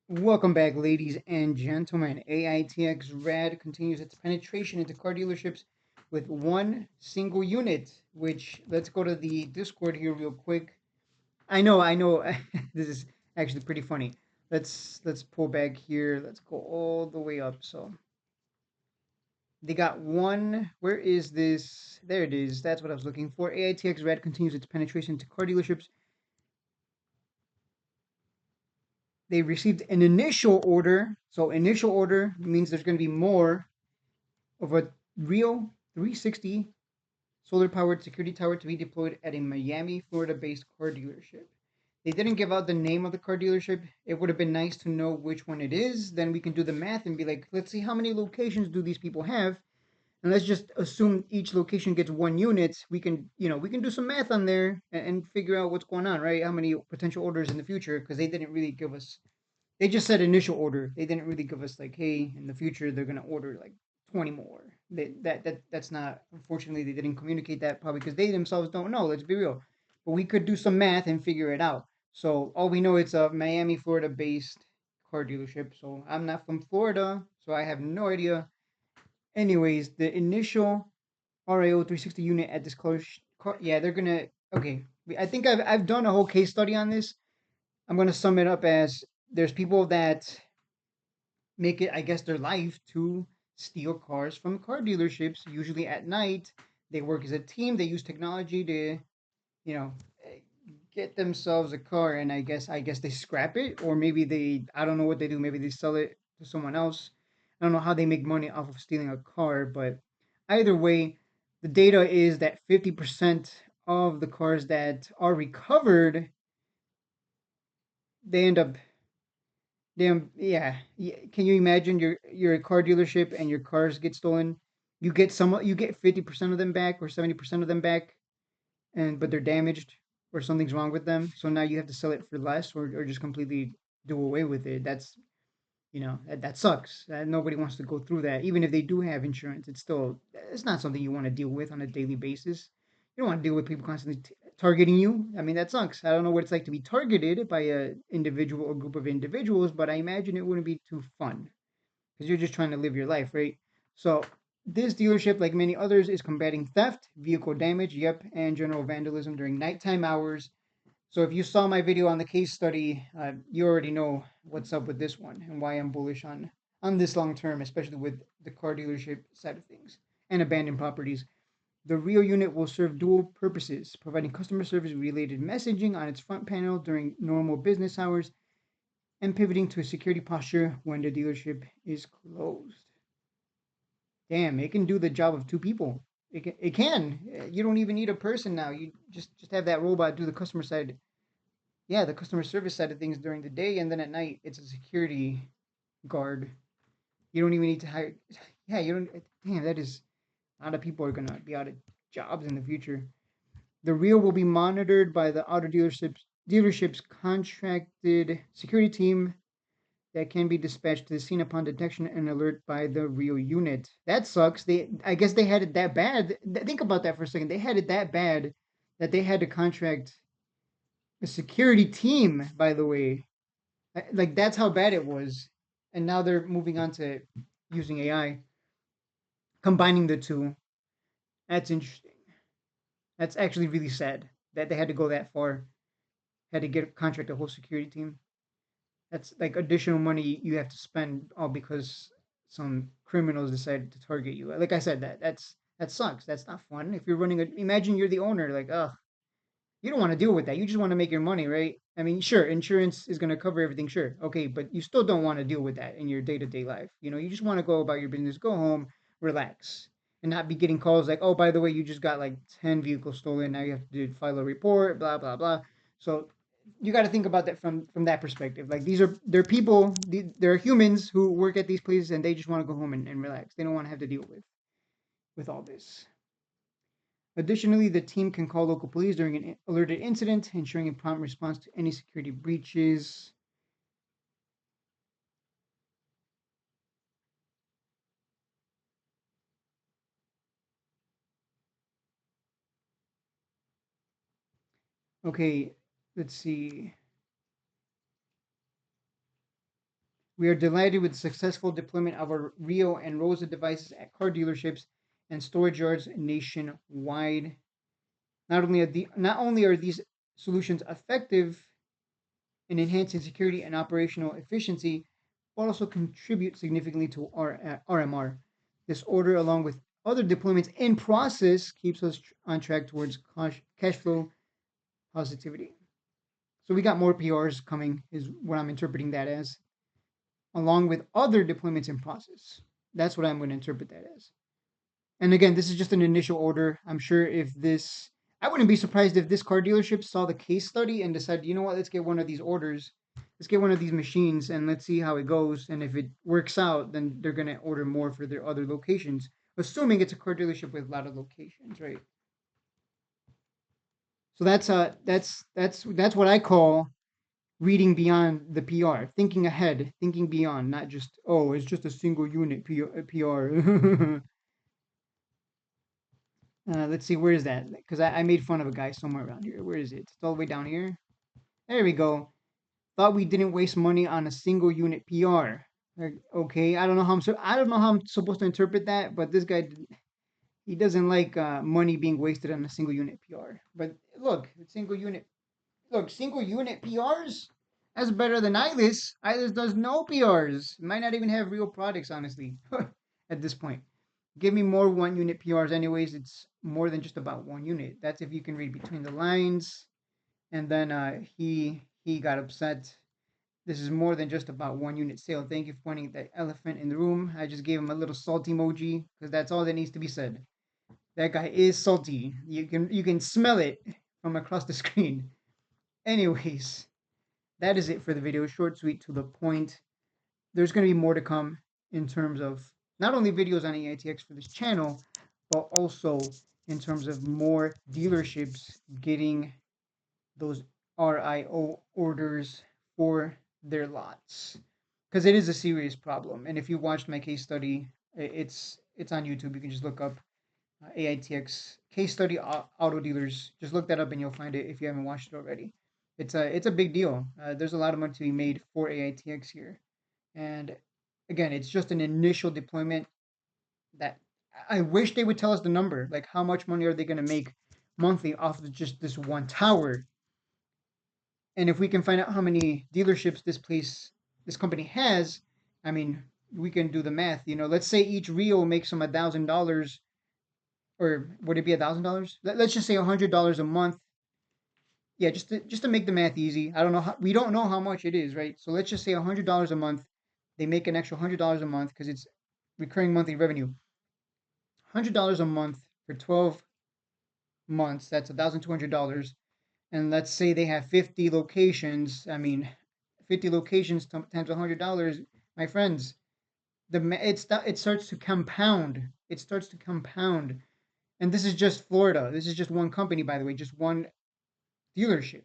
Welcome back, ladies and gentlemen. Aitx Rad continues its penetration into car dealerships with one single unit. Which let's go to the Discord here real quick. I know. This is actually pretty funny. Let's pull back here. Let's go all the way up. So they got one. Where is this? There it is. That's what I was looking for. AITX Rad continues its penetration into car dealerships. They received an initial order. So initial order means there's going to be more of a real 360 solar powered security tower to be deployed at a Miami, Florida based car dealership. They didn't give out the name of the car dealership. It would have been nice to know which one it is. Then we can do the math and be like, let's see how many locations do these people have, and let's just assume each location gets one unit. We can do some math on there and figure out what's going on, right? How many potential orders in the future? Because they didn't really give us, they just said initial order. They didn't really give us like, hey, in the future they're gonna order like 20 more. That's not. Unfortunately, they didn't communicate that probably because they themselves don't know. Let's be real. But we could do some math and figure it out. So all we know it's a Miami, Florida based car dealership. So I'm not from Florida, so I have no idea. Anyways, the initial RIO 360 unit at this car, yeah, they're gonna. Okay, I think I've done a whole case study on this. I'm gonna sum it up as there's people that make it, I guess, their life to steal cars from car dealerships, usually at night. They work as a team, they use technology to, you know, eh, get themselves a car, and I guess they scrap it, or maybe I don't know what they do, maybe they sell it to someone else. I don't know how they make money off of stealing a car, but either way, the data is that 50% of the cars that are recovered, they end up. Damn, yeah. Can you imagine you're a car dealership and your cars get stolen? You get 50% of them back or 70% of them back, and but they're damaged or something's wrong with them. So now you have to sell it for less or just completely do away with it. That sucks. Nobody wants to go through that. Even if they do have insurance, it's not something you want to deal with on a daily basis. You don't want to deal with people constantly targeting you. I mean, that sucks. I don't know what it's like to be targeted by a individual or group of individuals, but I imagine it wouldn't be too fun because you're just trying to live your life, right? So this dealership, like many others, is combating theft, vehicle damage, yep, and general vandalism during nighttime hours. So if you saw my video on the case study, you already know what's up with this one and why I'm bullish on this long term, especially with the car dealership side of things and abandoned properties. The Rio unit will serve dual purposes, providing customer service related messaging on its front panel during normal business hours and pivoting to a security posture when the dealership is closed. Damn, it can do the job of two people. It can. You don't even need a person now. You just have that robot do the customer side, yeah, the customer service side of things during the day, and then at night it's a security guard. You don't even need to hire. Yeah, you don't. Damn, that is a lot of people are gonna be out of jobs in the future. The Rio will be monitored by the auto dealership's contracted security team that can be dispatched to the scene upon detection and alert by the Rio unit. That sucks. I guess they had it that bad. Think about that for a second. They had it that bad that they had to contract a security team. By the way, like that's how bad it was, and now they're moving on to using AI, combining the two. That's interesting. That's actually really sad that they had to go that far. Had to get contract a whole security team. That's like additional money you have to spend all because some criminals decided to target you. Like I said, that sucks. That's not fun. If you're running a, imagine you're the owner. Like, ugh, you don't want to deal with that. You just want to make your money, right? I mean, sure, insurance is going to cover everything, sure. Okay, but you still don't want to deal with that in your day-to-day life. You just want to go about your business, go home, relax, and not be getting calls like, "Oh, by the way, you just got like 10 vehicles stolen. Now you have to file a report, blah blah blah." So, you got to think about that from that perspective. Like they're people, they're humans who work at these places and they just want to go home and relax. They don't want to have to deal with all this. Additionally, the team can call local police during an alerted incident, ensuring a prompt response to any security breaches. Okay, let's see. We are delighted with the successful deployment of our Rio and Rosa devices at car dealerships and storage yards nationwide. Not only are these solutions effective in enhancing security and operational efficiency, but also contribute significantly to our RMR. This order, along with other deployments in process, keeps us on track towards cash flow positivity. So we got more PRs coming, is what I'm interpreting that as, along with other deployments in process. That's what I'm going to interpret that as. And again, this is just an initial order. I'm sure if this, I wouldn't be surprised if this car dealership saw the case study and decided, you know what, let's get one of these orders, let's get one of these machines, and let's see how it goes. And if it works out, then they're gonna order more for their other locations, assuming it's a car dealership with a lot of locations, right? So that's what I call reading beyond the PR, thinking ahead, thinking beyond, not just it's just a single unit PR. Let's see, where is that? Because I made fun of a guy somewhere around here. Where is it? It's all the way down here. There we go. Thought we didn't waste money on a single unit PR. Okay, I don't know how I'm supposed to interpret that, but this guy, he doesn't like money being wasted on a single unit PR. But look, single unit PRs. That's better than Eyeless. Eyeless does no PRs. Might not even have real products, honestly. At this point. Give me more one unit PRs anyways. It's more than just about one unit. That's if you can read between the lines. And then he got upset. This is more than just about one unit sale. Thank you for pointing at that elephant in the room. I just gave him a little salty emoji because that's all that needs to be said. That guy is salty. You can smell it from across the screen. Anyways, that is it for the video. Short, sweet, to the point. There's going to be more to come in terms of not only videos on Aitx for this channel, but also in terms of more dealerships getting those RIO orders for their lots. Because it is a serious problem. And if you watched my case study, it's on YouTube. You can just look up Aitx case study auto dealers. Just look that up and you'll find it if you haven't watched it already. It's a big deal. There's a lot of money to be made for Aitx here. And again, it's just an initial deployment that I wish they would tell us the number. Like, how much money are they going to make monthly off of just this one tower? And if we can find out how many dealerships this company has, I mean, we can do the math. Let's say each Rio makes them $1,000, or would it be $1,000? Let's just say $100 a month. Yeah, just to make the math easy. I don't know we don't know how much it is, right? So let's just say $100 a month. They make an extra $100 a month because it's recurring monthly revenue. $100 a month for 12 months. That's $1,200. And let's say they have 50 locations. I mean, 50 locations times $100, my friends. It starts to compound. It starts to compound. And this is just Florida. This is just one company, by the way, just one dealership.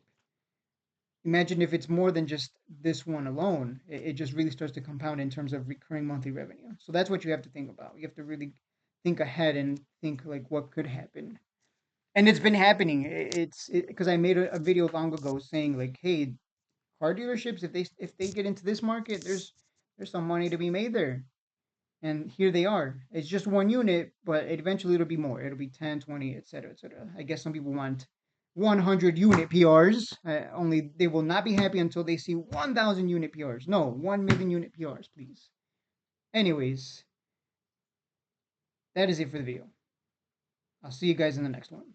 Imagine if it's more than just this one alone. It just really starts to compound in terms of recurring monthly revenue. So that's what you have to think about. You have to really think ahead and think like what could happen. And it's been happening. It's because I made a video long ago saying like, hey, car dealerships, if they get into this market, there's some money to be made there. And here they are. It's just one unit, but eventually it'll be more. It'll be 10, 20, etc., etc. I guess some people want 100 unit PRs. Only they will not be happy until they see 1,000 unit PRs. No, 1 million unit PRs, please. Anyways, that is it for the video. I'll see you guys in the next one.